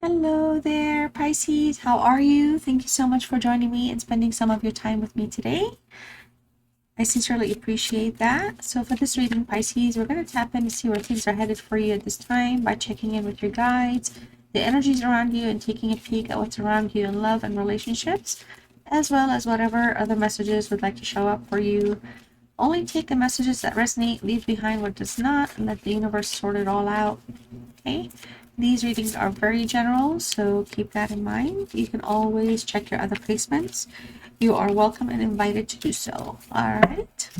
Hello there, Pisces. How are you? Thank you so much for joining me and spending some of your time with me today. I sincerely appreciate that. So for this reading, Pisces, we're going to tap in to see where things are headed for you at this time by checking in with your guides, the energies around you, and taking a peek at what's around you in love and relationships, as well as whatever other messages would like to show up for you. Only take the messages that resonate, leave behind what does not, and let the universe sort it all out. Okay? These readings are very general, so keep that in mind. You can always check your other placements. You are welcome and invited to do so. All right.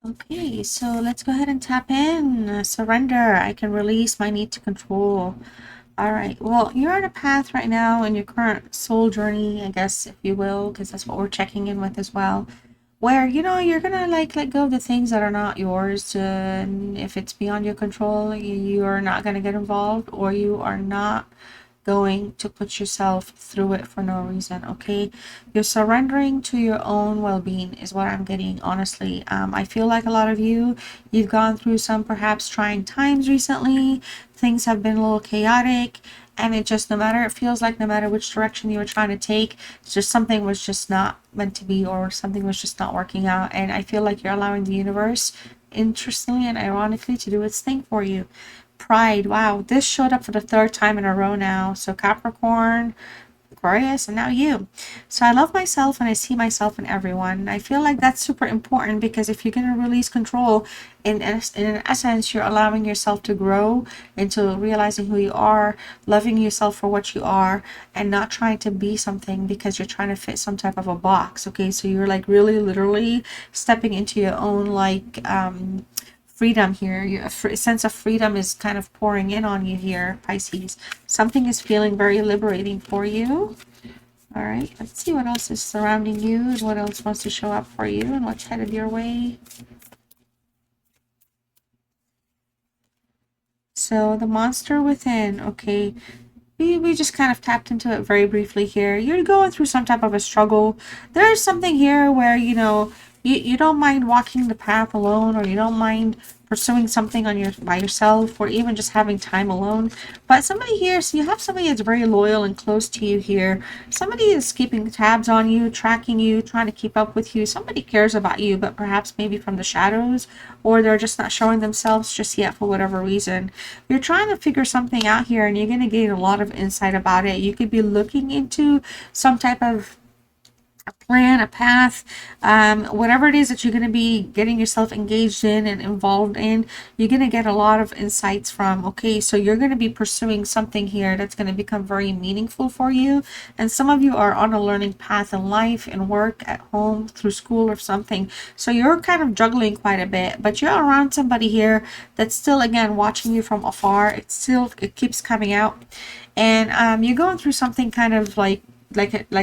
Okay, so let's go ahead and tap in. Surrender. I can release my need to control. All right. Well, you're on a path right now in your current soul journey, I guess, if you will, because that's what we're checking in with as well, where you're gonna like let go of the things that are not yours. And if it's beyond your control, you're not gonna get involved, or you are not going to put yourself through it for no reason. Okay, you're surrendering to your own well-being is what I'm getting, honestly. I feel like a lot of you've gone through some perhaps trying times recently. Things have been a little chaotic, and it feels like no matter which direction you were trying to take, it's just something was just not meant to be, or something was just not working out. And I feel like you're allowing the universe, interestingly and ironically, to do its thing for you. Pride. Wow, this showed up for the third time in a row now. So Capricorn, Aquarius, and now you. So I love myself and I see myself in everyone. I feel like that's super important, because if you're going to release control, in essence, you're allowing yourself to grow into realizing who you are, loving yourself for what you are, and not trying to be something because you're trying to fit some type of a box. Okay, so you're like really literally stepping into your own freedom here. Your sense of freedom is kind of pouring in on you here, Pisces. Something is feeling very liberating for you. All right, let's see what else is surrounding you and what else wants to show up for you and what's headed your way. So the monster within. Okay, we just kind of tapped into it very briefly here. You're going through some type of a struggle. There's something here where you don't mind walking the path alone, or you don't mind pursuing something by yourself, or even just having time alone. But somebody here, so you have somebody that's very loyal and close to you here. Somebody is keeping tabs on you, tracking you, trying to keep up with you. Somebody cares about you, but perhaps maybe from the shadows, or they're just not showing themselves just yet for whatever reason. You're trying to figure something out here, and you're going to gain a lot of insight about it. You could be looking into some type of a plan, a path, whatever it is that you're going to be getting yourself engaged in and involved in, you're going to get a lot of insights from. Okay, so you're going to be pursuing something here that's going to become very meaningful for you. And some of you are on a learning path in life, in work, at home, through school or something. So you're kind of juggling quite a bit, but you're around somebody here that's still, again, watching you from afar. It keeps coming out. And you're going through something kind of like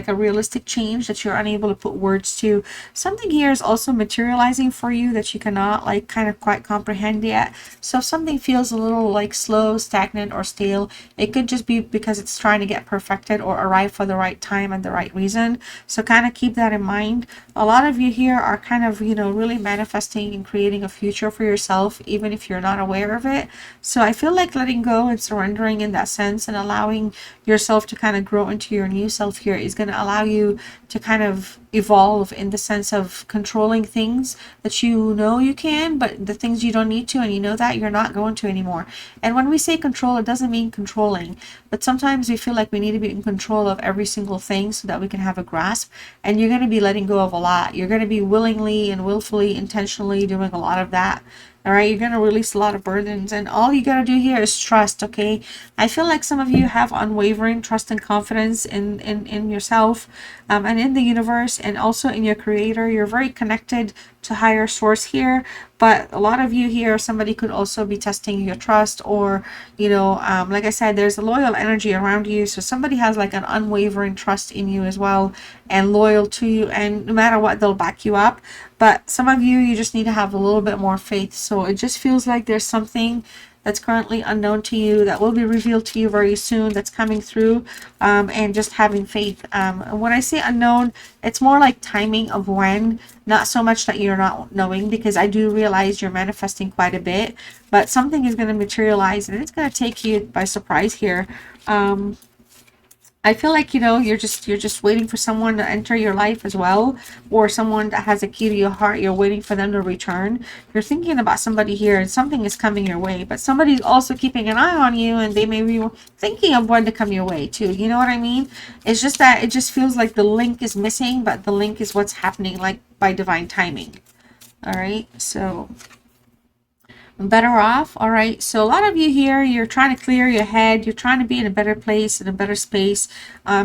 a realistic change that you're unable to put words to. Something here is also materializing for you that you cannot like kind of quite comprehend yet. So if something feels a little like slow, stagnant, or stale, it could just be because it's trying to get perfected or arrive for the right time and the right reason. So kind of keep that in mind. A lot of you here are kind of really manifesting and creating a future for yourself, even if you're not aware of it. So I feel like letting go and surrendering in that sense, and allowing yourself to kind of grow into your new self here, is going to allow you to kind of evolve in the sense of controlling things that you can, but the things you don't need to, and that you're not going to anymore. And when we say control, it doesn't mean controlling, but sometimes we feel like we need to be in control of every single thing so that we can have a grasp. And you're going to be letting go of a lot. You're going to be willingly and willfully, intentionally doing a lot of that. All right, you're going to release a lot of burdens, and all you got to do here is trust. Okay, I feel like some of you have unwavering trust and confidence in yourself, and in the universe, and also in your creator. You're very connected to higher source here, but a lot of you here, somebody could also be testing your trust, or like I said, there's a loyal energy around you, so somebody has like an unwavering trust in you as well, and loyal to you, and no matter what, they'll back you up. But some of you just need to have a little bit more faith. So it just feels like there's something that's currently unknown to you, that will be revealed to you very soon, that's coming through, and just having faith. When I say unknown, it's more like timing of when, not so much that you're not knowing, because I do realize you're manifesting quite a bit, but something is going to materialize and it's going to take you by surprise here. I feel like, you're just waiting for someone to enter your life as well, or someone that has a key to your heart. You're waiting for them to return. You're thinking about somebody here, and something is coming your way, but somebody's also keeping an eye on you, and they may be thinking of when to come your way too. You know what I mean? It's just that it just feels like the link is missing, but the link is what's happening, like by divine timing. All right, so better off. All right, so a lot of you here, you're trying to clear your head, you're trying to be in a better place, in a better space.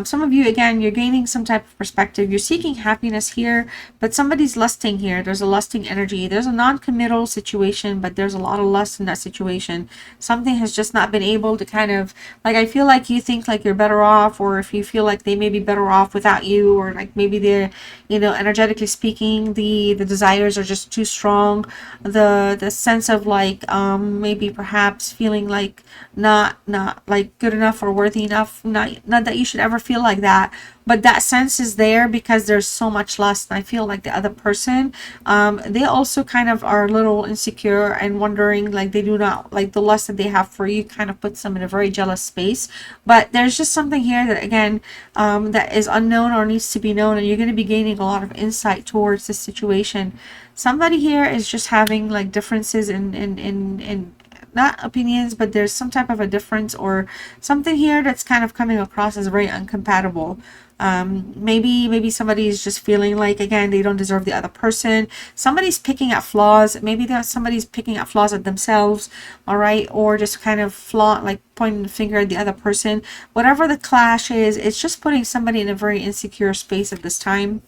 Some of you, again, you're gaining some type of perspective, you're seeking happiness here, but somebody's lusting here. There's a lusting energy, there's a non-committal situation, but there's a lot of lust in that situation. Something has just not been able to kind of, like, I feel like you think like you're better off, or if you feel like they may be better off without you, or like maybe they're, energetically speaking, the desires are just too strong. The sense of like, maybe perhaps feeling like not like good enough or worthy enough, not that you should ever feel like that, but that sense is there because there's so much lust. And I feel like the other person, they also kind of are a little insecure and wondering, like, they do not like the lust that they have for you, kind of puts them in a very jealous space. But there's just something here that, again, that is unknown or needs to be known, and you're going to be gaining a lot of insight towards this situation. Somebody here is just having like differences in not opinions, but there's some type of a difference or something here that's kind of coming across as very incompatible. Maybe somebody's just feeling like, again, they don't deserve the other person. Somebody's picking at flaws. Maybe somebody's picking at flaws at themselves, all right, or just kind of like pointing the finger at the other person. Whatever the clash is, it's just putting somebody in a very insecure space at this time.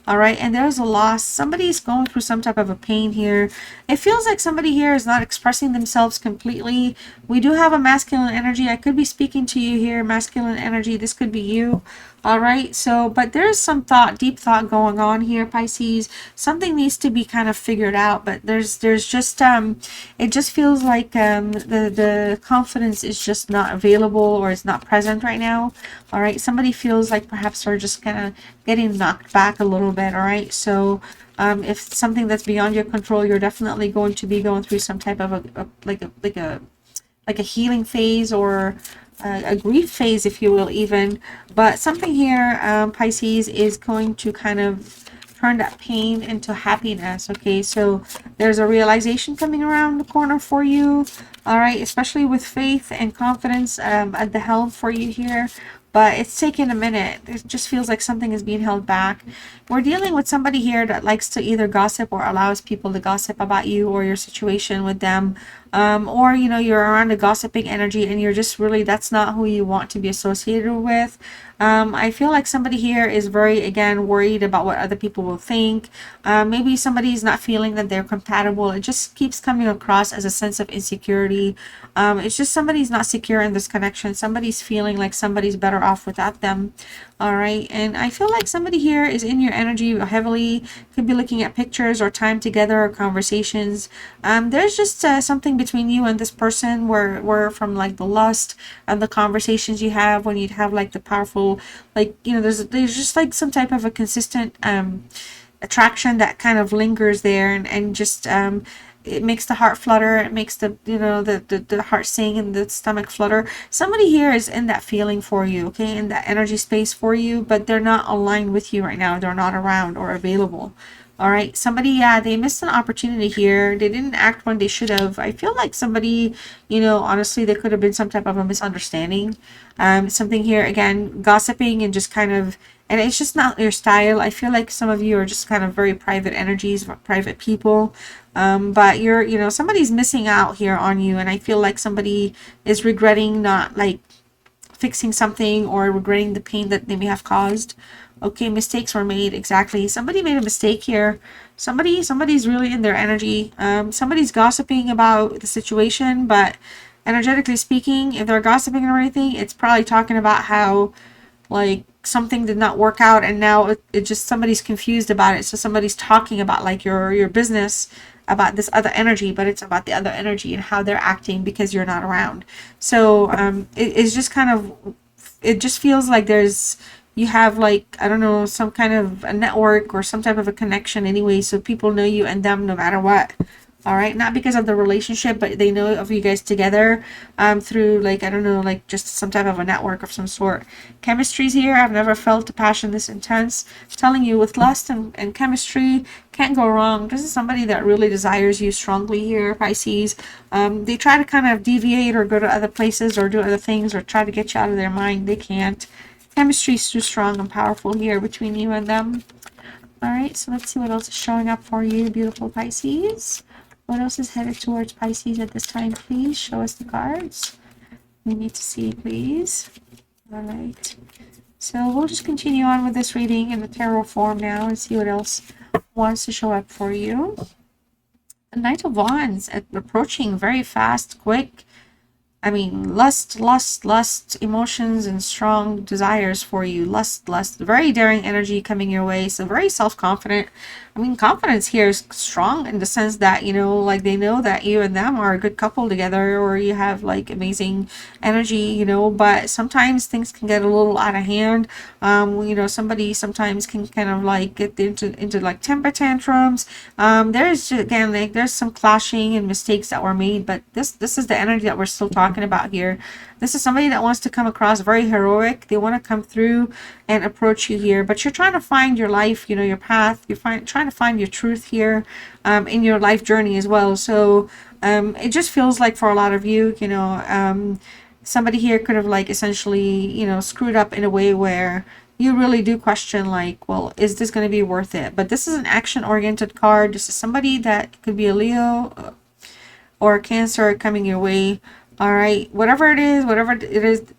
All right, and there's a loss. Somebody's going through some type of a pain here. It feels like somebody here is not expressing themselves completely. We do have a masculine energy. I could be speaking to you here, masculine energy. This could be you. All right, so, but there's some deep thought going on here, Pisces. Something needs to be kind of figured out, but there's just, it just feels like the confidence is just not available, or it's not present right now. All right, somebody feels like perhaps they're just kind of getting knocked back a little bit. All right, so if something that's beyond your control, you're definitely going to be going through some type of a healing phase, or a grief phase, if you will, even. But something here, Pisces, is going to kind of turn that pain into happiness. Okay, so there's a realization coming around the corner for you. All right, especially with faith and confidence at the helm for you here. But it's taking a minute. It just feels like something is being held back. We're dealing with somebody here that likes to either gossip or allows people to gossip about you or your situation with them. Or, you're around a gossiping energy and you're just really, that's not who you want to be associated with. I feel like somebody here is very, again, worried about what other people will think. Maybe somebody's not feeling that they're compatible. It just keeps coming across as a sense of insecurity. It's just somebody's not secure in this connection. Somebody's feeling like somebody's better off without them. All right, and I feel like somebody here is in your energy heavily. Could be looking at pictures or time together or conversations. There's just something between you and this person where from like the lust and the conversations you have when you'd have like the powerful, like, there's just like some type of a consistent attraction that kind of lingers there, and just it makes the heart flutter. It makes the heart sing and the stomach flutter. Somebody here is in that feeling for you, okay, in that energy space for you, but they're not aligned with you right now. They're not around or available. All right, somebody, yeah, they missed an opportunity here. They didn't act when they should have. I feel like somebody, honestly, there could have been some type of a misunderstanding. Something here, again, gossiping and just kind of, and it's just not your style. I feel like some of you are just kind of very private energies, private people. But somebody's missing out here on you, and I feel like somebody is regretting not like fixing something or regretting the pain that they may have caused. Okay, mistakes were made. Exactly. Somebody made a mistake here. Somebody's really in their energy. Somebody's gossiping about the situation, but energetically speaking, if they're gossiping or anything, it's probably talking about how like something did not work out, and now it just, somebody's confused about it. So somebody's talking about like your business about this other energy, but it's about the other energy and how they're acting because you're not around. So it's just kind of, it just feels like you have like, I don't know, some kind of a network or some type of a connection anyway, so people know you and them no matter what. All right, not because of the relationship, but they know of you guys together through, like, I don't know, like just some type of a network of some sort. Chemistry's here. I've never felt a passion this intense. Telling you, with lust and chemistry, can't go wrong. This is somebody that really desires you strongly here, Pisces. They try to kind of deviate or go to other places or do other things or try to get you out of their mind. They can't. Chemistry is too strong and powerful here between you and them. All right, so let's see what else is showing up for you, beautiful Pisces. What else is headed towards Pisces at this time, please? Show us the cards. We need to see, please. All right. So we'll just continue on with this reading in the tarot form now and see what else wants to show up for you. The Knight of Wands approaching very fast, quick. I mean, lust, emotions and strong desires for you. Lust, very daring energy coming your way. So very self-confident. I mean, confidence here is strong in the sense that, you know, like they know that you and them are a good couple together, or you have like amazing energy, you know, but sometimes things can get a little out of hand. You know, somebody sometimes can kind of like get into like temper tantrums. There's, again, like there's some clashing and mistakes that were made, but this is the energy that we're still talking about here. This is somebody that wants to come across very heroic. They want to come through and approach you here, but you're trying to find your life, you know, your path. You're trying to find your truth here in your life journey as well. So it just feels like for a lot of you, you know, somebody here could have like essentially, you know, screwed up in a way where you really do question like, well, is this going to be worth it? But this is an action-oriented card. This is somebody that could be a Leo or a Cancer coming your way. All right, whatever it is,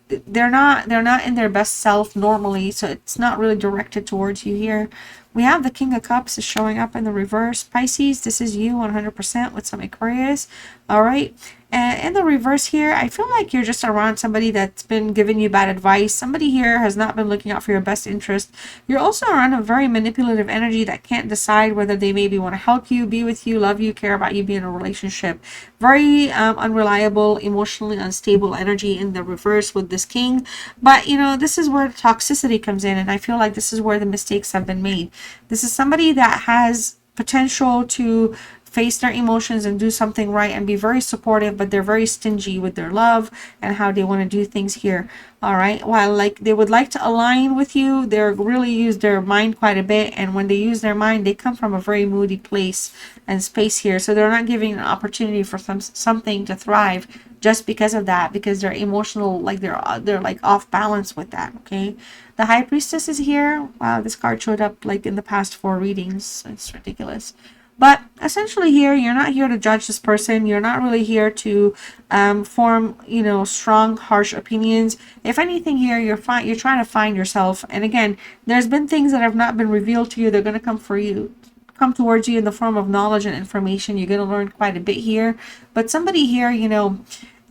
they're not in their best self normally, so it's not really directed towards you here. We have the King of Cups is showing up in the reverse. Pisces, this is you 100% with some Aquarius. All right. And in the reverse here, I feel like you're just around somebody that's been giving you bad advice. Somebody here has not been looking out for your best interest. You're also around a very manipulative energy that can't decide whether they maybe want to help you, be with you, love you, care about you, be in a relationship. Very unreliable, emotionally unstable energy in the reverse with this king. But, you know, this is where toxicity comes in, and I feel like this is where the mistakes have been made. This is somebody that has potential to face their emotions and do something right and be very supportive, but they're very stingy with their love and how they want to do things here. All right, while like they would like to align with you, they're really use their mind quite a bit, and when they use their mind, they come from a very moody place and space here, so they're not giving an opportunity for something to thrive just because of that, because they're emotional, like they're like off balance with that. Okay, the High Priestess is here. Wow, this card showed up like in the past 4 readings. It's ridiculous. But essentially here, you're not here to judge this person. You're not really here to form, you know, strong, harsh opinions. If anything here, you're trying to find yourself. And again, there's been things that have not been revealed to you. They're going to come towards you in the form of knowledge and information. You're going to learn quite a bit here. But somebody here, you know,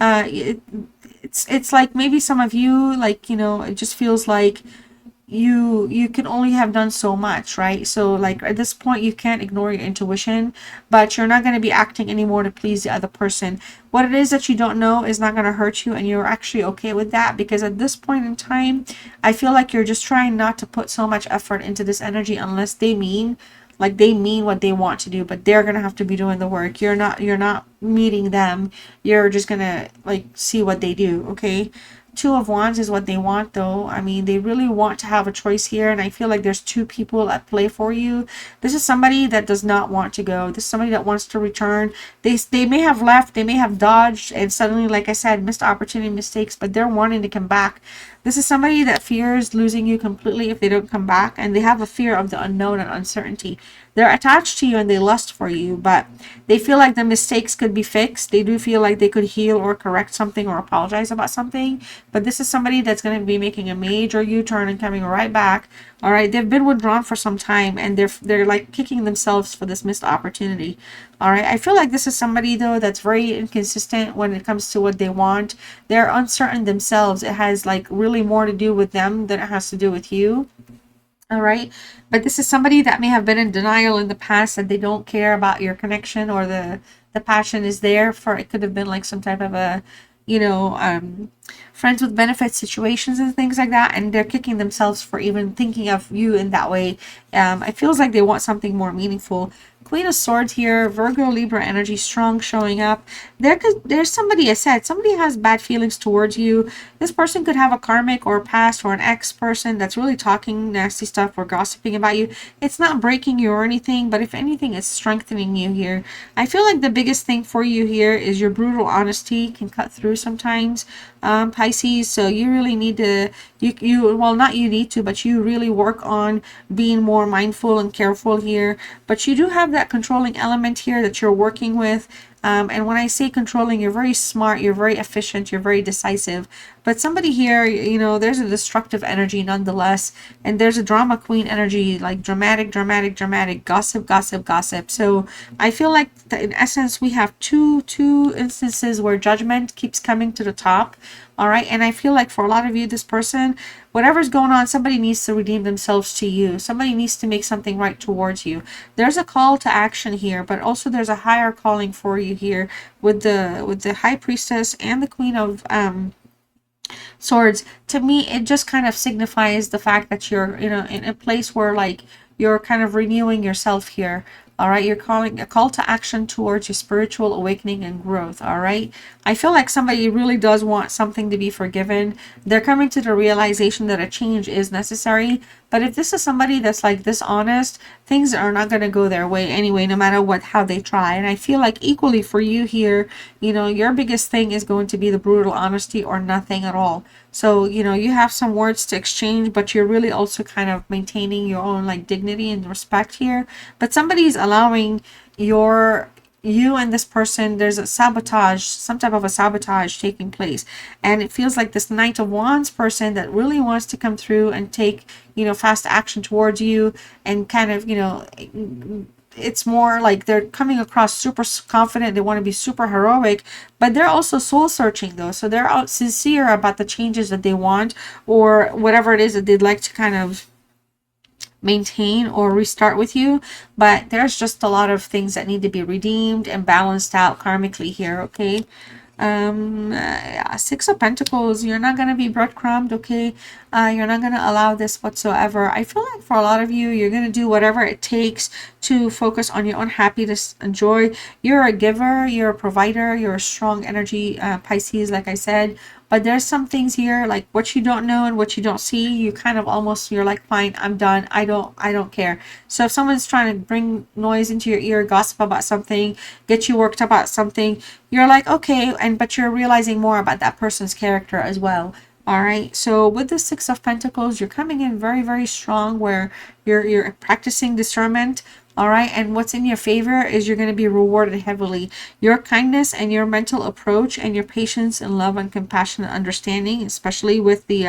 it's like maybe some of you, like, you know, it just feels like you can only have done so much, right? So like at this point you can't ignore your intuition, but you're not going to be acting anymore to please the other person. What it is that you don't know is not going to hurt you, and you're actually okay with that, because at this point in time I feel like you're just trying not to put so much effort into this energy unless they mean what they want to do, but they're gonna have to be doing the work. You're not meeting them. You're just gonna like see what they do. Okay, Two of Wands is what they want, though. I mean, they really want to have a choice here, and I feel like there's 2 people at play for you. This is somebody that does not want to go. This is somebody that wants to return. They may have left, they may have dodged, and suddenly, like I said, missed opportunity, mistakes, but they're wanting to come back. This is somebody that fears losing you completely if they don't come back, and they have a fear of the unknown and uncertainty. They're attached to you and they lust for you, but they feel like the mistakes could be fixed. They do feel like they could heal or correct something or apologize about something, but this is somebody that's going to be making a major U-turn and coming right back. All right, they've been withdrawn for some time, and they're like kicking themselves for this missed opportunity. All right, I feel like this is somebody, though, that's very inconsistent when it comes to what they want. They're uncertain themselves. It has like really more to do with them than it has to do with you. All right. But this is somebody that may have been in denial in the past, that they don't care about your connection, or the passion is there for, it could have been like some type of a, you know, friends with benefits situations and things like that. And they're kicking themselves for even thinking of you in that way. It feels like they want something more meaningful. Queen of Swords here, Virgo, Libra energy strong showing up. There's somebody, I said, somebody has bad feelings towards you. This person could have a karmic or a past or an ex person that's really talking nasty stuff or gossiping about you. It's not breaking you or anything, but if anything, it's strengthening you here. I feel like the biggest thing for you here is your brutal honesty can cut through sometimes, Pisces. So you really need to, well, not you need to, but you really work on being more mindful and careful here. But you do have that controlling element here that you're working with. And when I say controlling, you're very smart, you're very efficient, you're very decisive. But somebody here, you know, there's a destructive energy nonetheless. And there's a drama queen energy, like dramatic, dramatic, dramatic, gossip, gossip, gossip. So I feel like in essence, we have two instances where judgment keeps coming to the top. All right. And I feel like for a lot of you, this person, whatever's going on, somebody needs to redeem themselves to you. Somebody needs to make something right towards you. There's a call to action here, but also there's a higher calling for you here with the high priestess and the queen of swords. To me, it just kind of signifies the fact that you're, you know, in a place where like you're kind of renewing yourself here. All right, you're calling a call to action towards your spiritual awakening and growth. All right, I feel like somebody really does want something to be forgiven. They're coming to the realization that a change is necessary. But if this is somebody that's like dishonest, things are not going to go their way anyway, no matter what, how they try. And I feel like equally for you here, you know, your biggest thing is going to be the brutal honesty or nothing at all. So, you know, you have some words to exchange, but you're really also kind of maintaining your own like dignity and respect here. But somebody's allowing your you and this person, there's a sabotage, some type of a sabotage taking place. And it feels like this Knight of Wands person that really wants to come through and take, you know, fast action towards you, and kind of, you know, it's more like they're coming across super confident, they want to be super heroic, but they're also soul searching though. So they're out sincere about the changes that they want, or whatever it is that they'd like to kind of maintain or restart with you. But there's just a lot of things that need to be redeemed and balanced out karmically here. Okay. Yeah, Six of Pentacles, you're not going to be breadcrumbed. Okay. You're not going to allow this whatsoever. I feel like for a lot of you, you're going to do whatever it takes to focus on your own happiness and joy. You're a giver, you're a provider, you're a strong energy, Pisces, like I said. But there's some things here, like what you don't know and what you don't see, you kind of almost, you're like, fine, I'm done, I don't care. So if someone's trying to bring noise into your ear, gossip about something, get you worked up about something, you're like, okay, and but you're realizing more about that person's character as well. All right. So with the Six of Pentacles, you're coming in very, very strong, where you're practicing discernment. All right. And what's in your favor is you're going to be rewarded heavily. Your kindness and your mental approach and your patience and love and compassion and understanding, especially with the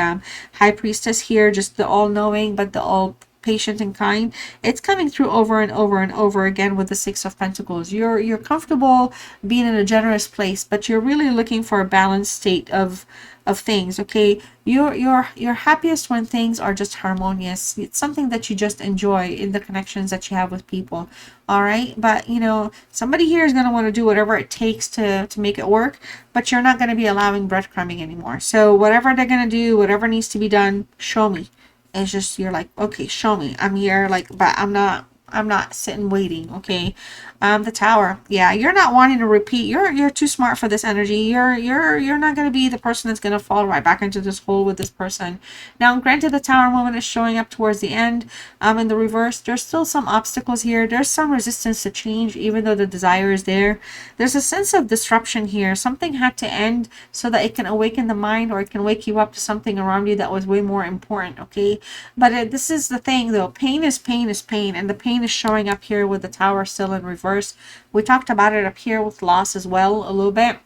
High Priestess here, just the all-knowing, but the all patient and kind, it's coming through over and over and over again with the Six of Pentacles. You're comfortable being in a generous place, but you're really looking for a balanced state of things. Okay, you're happiest when things are just harmonious. It's something that you just enjoy in the connections that you have with people. All right, but you know, somebody here is going to want to do whatever it takes to make it work, but you're not going to be allowing breadcrumbing anymore. So whatever they're going to do, whatever needs to be done, show me. It's just, you're like, okay, show me, I'm here, like, but I'm not sitting waiting. Okay. The Tower, yeah, you're not wanting to repeat, you're too smart for this energy. You're not going to be the person that's going to fall right back into this hole with this person. Now granted, the Tower moment is showing up towards the end. In the reverse, there's still some obstacles here, there's some resistance to change, even though the desire is there. There's a sense of disruption here. Something had to end so that it can awaken the mind, or it can wake you up to something around you that was way more important. Okay. But this is the thing though, pain is pain is pain, and the pain is showing up here with the Tower still in reverse. We talked about it up here with loss as well a little bit.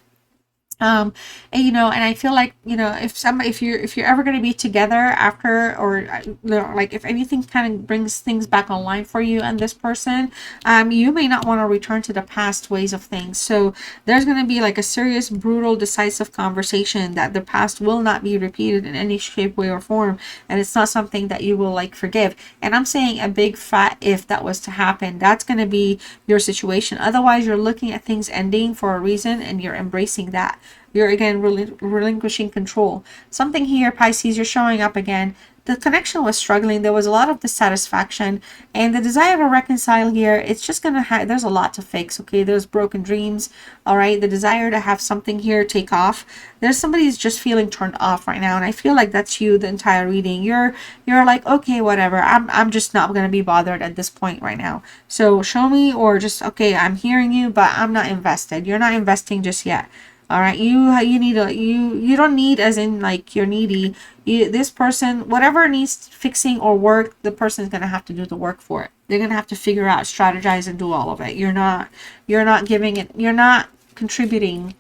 And and I feel like, if you're ever going to be together after, or like if anything kind of brings things back online for you and this person, you may not want to return to the past ways of things. So there's going to be like a serious, brutal, decisive conversation that the past will not be repeated in any shape, way, or form, and it's not something that you will like forgive. And I'm saying a big fat if that was to happen, that's going to be your situation. Otherwise, you're looking at things ending for a reason and you're embracing that. You're again relinquishing control. Something here, Pisces, you're showing up again. The connection was struggling. There was a lot of dissatisfaction and the desire to reconcile here. It's just going to have, there's a lot to fix. Okay. There's broken dreams. All right. The desire to have something here take off. There's somebody who's just feeling turned off right now. And I feel like that's you the entire reading. You're like, okay, whatever. I'm just not going to be bothered at this point right now. So show me, or just, okay, I'm hearing you, but I'm not invested. You're not investing just yet. All right, you need a you don't need as in like you're needy. This person, whatever needs fixing or work, the person is gonna have to do the work for it. They're gonna have to figure out, strategize, and do all of it. You're not giving it. You're not contributing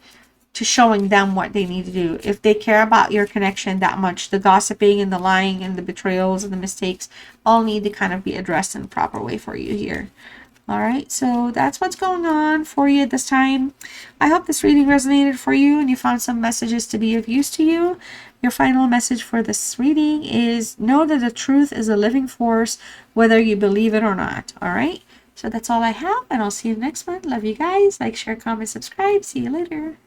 to showing them what they need to do. If they care about your connection that much, the gossiping and the lying and the betrayals and the mistakes all need to kind of be addressed in a proper way for you here. All right, so that's what's going on for you this time. I hope this reading resonated for you and you found some messages to be of use to you. Your final message for this reading is know that the truth is a living force, whether you believe it or not. All right, so that's all I have, and I'll see you next one. Love you guys. Like, share, comment, subscribe. See you later.